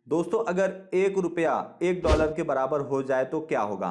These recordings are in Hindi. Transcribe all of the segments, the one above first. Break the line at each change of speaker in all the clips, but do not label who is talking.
दोस्तों अगर एक रुपया एक डॉलर के बराबर हो जाए तो क्या होगा?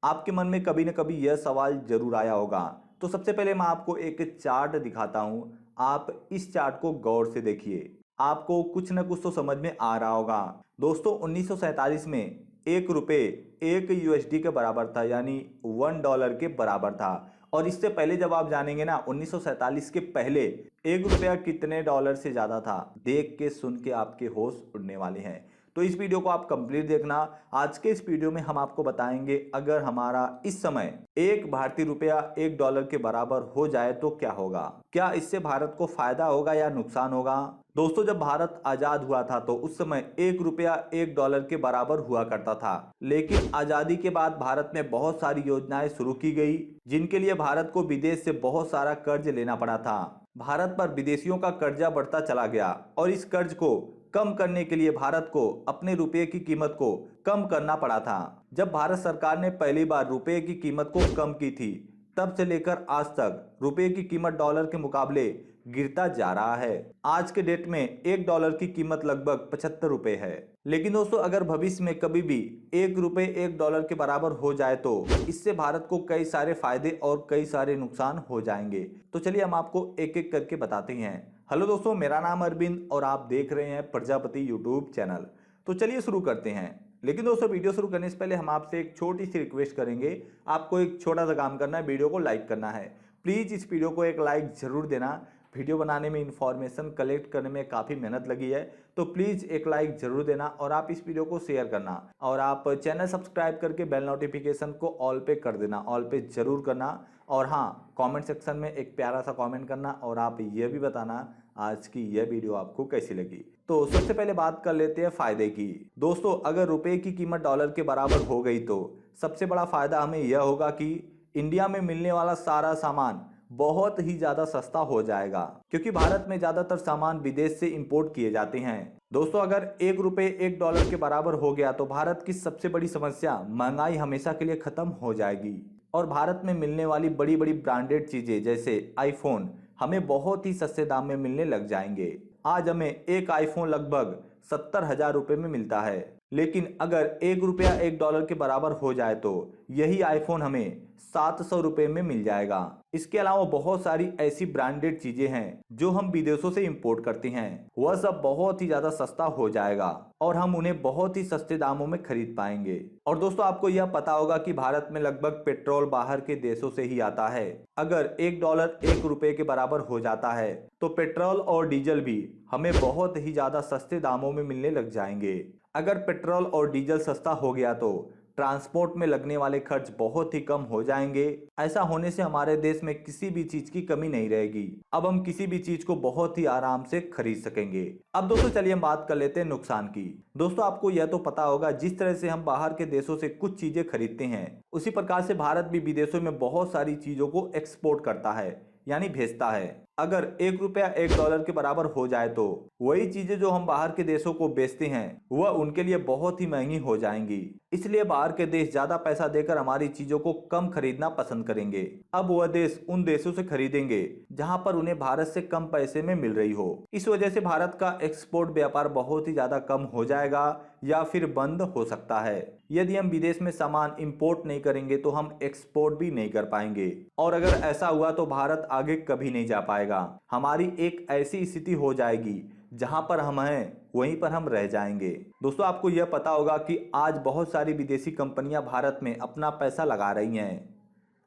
आपके मन में कभी न कभी यह सवाल जरूर आया होगा। तो सबसे पहले मैं आपको एक चार्ट दिखाता हूं। आप इस चार्ट को गौर से देखिए। आपको कुछ न कुछ तो समझ में आ रहा होगा। दोस्तों 1947 में एक रुपये एक यूएसडी के बराबर था, यानी $1 के बराबर था। और इससे पहले जब आप जानेंगे ना 1947 के पहले एक रुपया कितने डॉलर से ज्यादा था, देख के सुन के आपके होश उड़ने वाले हैं। तो इस वीडियो को आप कंप्लीट देखना। आज के इस वीडियो में हम आपको बताएंगे अगर हमारा इस समय एक भारतीय रुपया एक डॉलर के बराबर हो जाए तो क्या होगा। क्या इससे भारत को फायदा होगा या नुकसान होगा? दोस्तों जब भारत आजाद हुआ था तो उस समय एक रुपया एक डॉलर के बराबर हुआ करता था, लेकिन आजादी के बाद भारत में बहुत सारी योजनाएं शुरू की गई जिनके लिए भारत को विदेश से बहुत सारा कर्ज लेना पड़ा था। भारत पर विदेशियों का कर्जा बढ़ता चला गया और इस कर्ज को कम करने के लिए भारत को अपने रुपये की कीमत को कम करना पड़ा था। जब भारत सरकार ने पहली बार रुपये की कीमत को कम की थी, तब से लेकर आज तक रुपये की कीमत डॉलर के मुकाबले गिरता जा रहा है। आज के डेट में एक डॉलर की कीमत लगभग 75 रुपए है। लेकिन दोस्तों अगर भविष्य में कभी भी एक रुपये एक डॉलर के बराबर हो जाए तो इससे भारत को कई सारे फायदे और कई सारे नुकसान हो जाएंगे। तो चलिए हम आपको एक एक करके बताते हैं। हेलो दोस्तों, मेरा नाम अरविंद और आप देख रहे हैं प्रजापति यूट्यूब चैनल। तो चलिए शुरू करते हैं। लेकिन दोस्तों वीडियो शुरू करने से पहले हम आपसे एक छोटी सी रिक्वेस्ट करेंगे। आपको एक छोटा सा काम करना है, वीडियो को लाइक करना है। प्लीज इस वीडियो को एक लाइक जरूर देना। वीडियो बनाने में इंफॉर्मेशन कलेक्ट करने में काफ़ी मेहनत लगी है, तो प्लीज़ एक लाइक जरूर देना और आप इस वीडियो को शेयर करना और आप चैनल सब्सक्राइब करके बेल नोटिफिकेशन को ऑल पे कर देना, ऑल पे जरूर करना। और हाँ, कमेंट सेक्शन में एक प्यारा सा कमेंट करना और आप यह भी बताना आज की यह वीडियो आपको कैसी लगी। तो सबसे पहले बात कर लेते हैं फायदे की। दोस्तों अगर रुपये की कीमत डॉलर के बराबर हो गई तो सबसे बड़ा फायदा हमें यह होगा कि इंडिया में मिलने वाला सारा सामान बहुत ही ज्यादा सस्ता हो जाएगा, क्योंकि भारत में ज्यादातर सामान विदेश से इंपोर्ट किए जाते हैं। दोस्तों अगर एक रुपये एक डॉलर के बराबर हो गया तो भारत की सबसे बड़ी समस्या महंगाई हमेशा के लिए खत्म हो जाएगी और भारत में मिलने वाली बड़ी बड़ी ब्रांडेड चीजें जैसे आईफोन हमें बहुत ही सस्ते दाम में मिलने लग जाएंगे। आज हमें एक आईफोन लगभग 70,000 रुपए में मिलता है, लेकिन अगर एक रुपया एक डॉलर के बराबर हो जाए तो यही आईफोन हमें 700 रुपए में मिल जाएगा। इसके अलावा बहुत सारी ऐसी ब्रांडेड चीजें हैं जो हम विदेशों से इंपोर्ट करते हैं, वह सब बहुत ही ज्यादा सस्ता हो जाएगा और हम उन्हें बहुत ही सस्ते दामों में खरीद पाएंगे। और दोस्तों आपको यह पता होगा कि भारत में लगभग पेट्रोल बाहर के देशों से ही आता है। अगर एक डॉलर एक रुपए के बराबर हो जाता है तो पेट्रोल और डीजल भी हमें बहुत ही ज्यादा सस्ते दामों में मिलने लग जाएंगे। अगर पेट्रोल और डीजल सस्ता हो गया तो ट्रांसपोर्ट में लगने वाले खर्च बहुत ही कम हो जाएंगे। ऐसा होने से हमारे देश में किसी भी चीज की कमी नहीं रहेगी। अब हम किसी भी चीज को बहुत ही आराम से खरीद सकेंगे। अब दोस्तों चलिए हम बात कर लेते हैं नुकसान की। दोस्तों आपको यह तो पता होगा जिस तरह से हम बाहर के देशों से कुछ चीजें खरीदते हैं, उसी प्रकार से भारत भी विदेशों में बहुत सारी चीजों को एक्सपोर्ट करता है, यानी भेजता है। अगर एक रुपया एक डॉलर के बराबर हो जाए तो वही चीजें जो हम बाहर के देशों को बेचते हैं वह उनके लिए बहुत ही महंगी हो जाएंगी। इसलिए बाहर के देश ज्यादा पैसा देकर हमारी चीजों को कम खरीदना पसंद करेंगे। अब वह देश उन देशों से खरीदेंगे जहां पर उन्हें भारत से कम पैसे में मिल रही हो। इस वजह से भारत का एक्सपोर्ट व्यापार बहुत ही ज्यादा कम हो जाएगा या फिर बंद हो सकता है। यदि हम विदेश में सामान इंपोर्ट नहीं करेंगे तो हम एक्सपोर्ट भी नहीं कर पाएंगे और अगर ऐसा हुआ तो भारत आगे कभी नहीं जा पाएगा। हमारी एक ऐसी स्थिति हो जाएगी जहां पर हम हैं वहीं पर हम रह जाएंगे। दोस्तों आपको यह पता होगा कि आज बहुत सारी विदेशी कंपनियां भारत में अपना पैसा लगा रही हैं।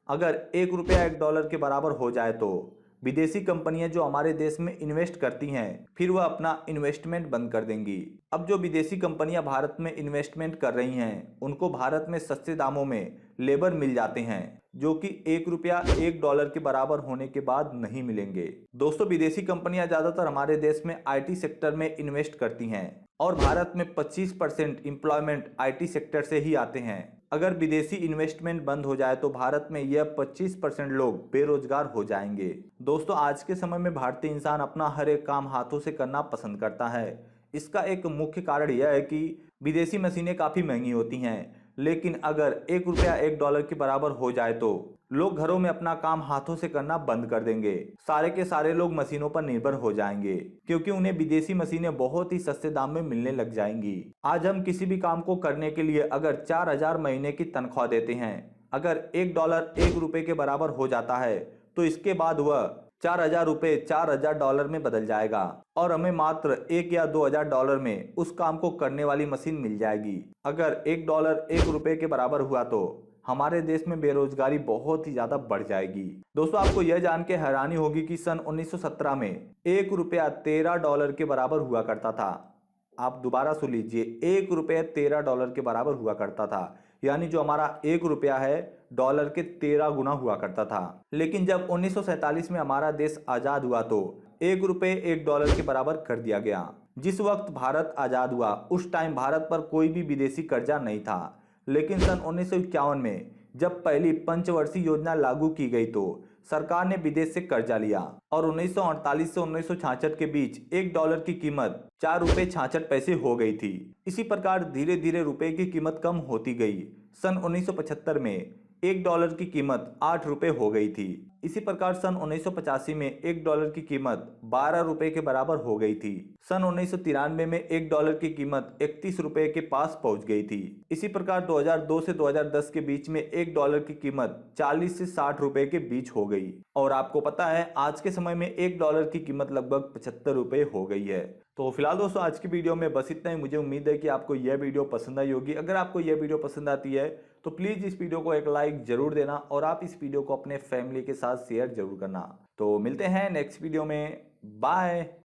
अगर एक रुपया एक डॉलर के बराबर हो जाए तो विदेशी कंपनियां जो हमारे देश में इन्वेस्ट करती हैं फिर वह अपना इन्वेस्टमेंट बंद कर देंगी। अब जो विदेशी कंपनियां भारत में इन्वेस्टमेंट कर रही हैं उनको भारत में सस्ते दामों में लेबर मिल जाते हैं जो कि एक रुपया एक डॉलर के बराबर होने के बाद नहीं मिलेंगे। दोस्तों विदेशी कंपनियां ज्यादातर हमारे देश में आईटी सेक्टर में इन्वेस्ट करती हैं और भारत में 25% एम्प्लॉयमेंट आईटी सेक्टर से ही आते हैं। अगर विदेशी इन्वेस्टमेंट बंद हो जाए तो भारत में यह 25% लोग बेरोजगार हो जाएंगे। दोस्तों आज के समय में भारतीय इंसान अपना हर एक काम हाथों से करना पसंद करता है। इसका एक मुख्य कारण यह है कि विदेशी मशीनें काफ़ी महंगी होती हैं, लेकिन अगर 1 रुपया 1 डॉलर के बराबर हो जाए तो लोग घरों में अपना काम हाथों से करना बंद कर देंगे। सारे के सारे लोग मशीनों पर निर्भर हो जाएंगे, क्योंकि उन्हें विदेशी मशीनें बहुत ही सस्ते दाम में मिलने लग जाएंगी। आज हम किसी भी काम को करने के लिए अगर 4,000 महीने की तनख्वाह देते हैं, अगर 1 डॉलर 1 रुपए के बराबर हो जाता है तो इसके बाद वह 4,000 रुपए 4,000 डॉलर में बदल जाएगा और हमें मात्र 1 या 2,000 डॉलर में उस काम को करने वाली मशीन मिल जाएगी। अगर 1 डॉलर 1 रुपए के बराबर हुआ तो हमारे देश में बेरोजगारी बहुत ही ज्यादा बढ़ जाएगी। दोस्तों, आपको यह जान के हैरानी होगी कि सन 1917 में 1 रुपया 13 डॉलर के बराबर हुआ करता था। आप दोबारा सुन लीजिए, 1 रुपया 13 डॉलर के बराबर हुआ करता था, यानी जो हमारा 1 रुपया है डॉलर के 13 गुना हुआ करता था। लेकिन जब 1947 में हमारा देश आजाद हुआ तो 1 रुपये 1 डॉलर के बराबर कर दिया गया। जिस वक्त भारत आजाद हुआ उस टाइम भारत पर कोई भी विदेशी कर्जा नहीं था, लेकिन सन 1951 में जब पहली पंचवर्षीय योजना लागू की गई तो सरकार ने विदेश से कर्जा लिया और 1948 से 1966 के बीच 1 डॉलर की कीमत 4 रुपये 66 पैसे हो गई थी। इसी प्रकार धीरे धीरे रुपए की कीमत कम होती गई। सन 1975 में 1 डॉलर की कीमत 8 रुपए हो गई थी। इसी प्रकार सन 1985 में 1 डॉलर की कीमत 12 रुपए के बराबर हो गई थी। सन 1993 में 1 डॉलर की कीमत 31 रुपए के पास पहुंच गई थी। इसी प्रकार 2002 से 2010 के बीच में 1 डॉलर की कीमत 40 से 60 रुपए के बीच हो गई। और आपको पता है आज के समय में 1 डॉलर की कीमत लगभग 75 रुपए हो गई है। तो फिलहाल दोस्तों, आज की वीडियो में बस इतना ही। मुझे उम्मीद है कि आपको यह वीडियो पसंद आई होगी। अगर आपको यह वीडियो पसंद आती है तो प्लीज़ इस वीडियो को एक लाइक जरूर देना और आप इस वीडियो को अपने फैमिली के साथ शेयर जरूर करना। तो मिलते हैं नेक्स्ट वीडियो में। बाय।